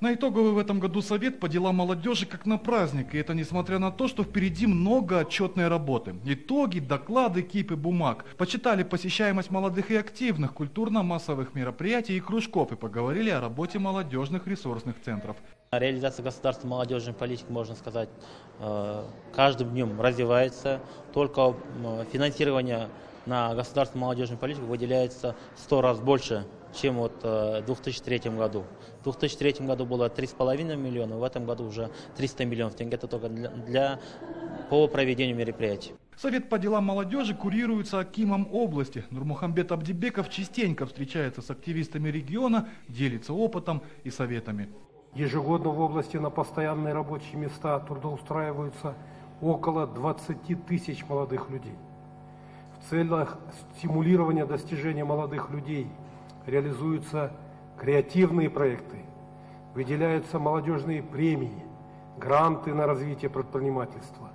На итоговый в этом году совет по делам молодежи как на праздник, и это несмотря на то, что впереди много отчетной работы. Итоги, доклады, кипы бумаг. Почитали посещаемость молодых и активных культурно-массовых мероприятий и кружков и поговорили о работе молодежных ресурсных центров. Реализация государственной молодежной политики, можно сказать, каждым днем развивается. Только финансирование на государственную молодежную политику выделяется 100 раз больше, чем в 2003 году. В 2003 году было 3,5 миллиона, в этом году уже 300 миллионов тенге. Это только по проведению мероприятий. Совет по делам молодежи курируется акимом области. Нурмухамбет Абдибеков частенько встречается с активистами региона, делится опытом и советами. Ежегодно в области на постоянные рабочие места трудоустраиваются около 20 тысяч молодых людей. В целях стимулирования достижения молодых людей реализуются креативные проекты, выделяются молодежные премии, гранты на развитие предпринимательства,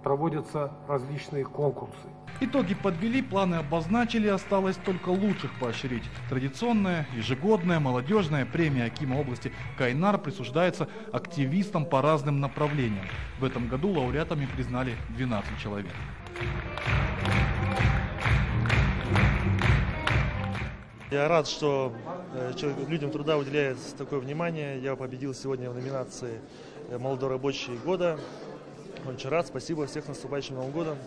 проводятся различные конкурсы. Итоги подвели, планы обозначили, осталось только лучших поощрить. Традиционная, ежегодная, молодежная премия акима области Кайнар присуждается активистам по разным направлениям. В этом году лауреатами признали 12 человек. Я рад, что людям труда уделяется такое внимание. Я победил сегодня в номинации «Молодой рабочий года». Очень рад. Спасибо. Всех с наступающим Новым годом.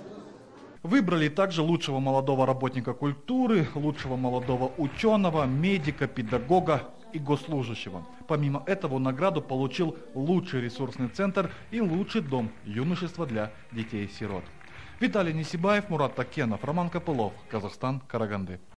Выбрали также лучшего молодого работника культуры, лучшего молодого ученого, медика, педагога и госслужащего. Помимо этого награду получил лучший ресурсный центр и лучший дом юношества для детей-сирот. Виталий Несибаев, Мурат Такенов, Роман Копылов, Казахстан, Караганды.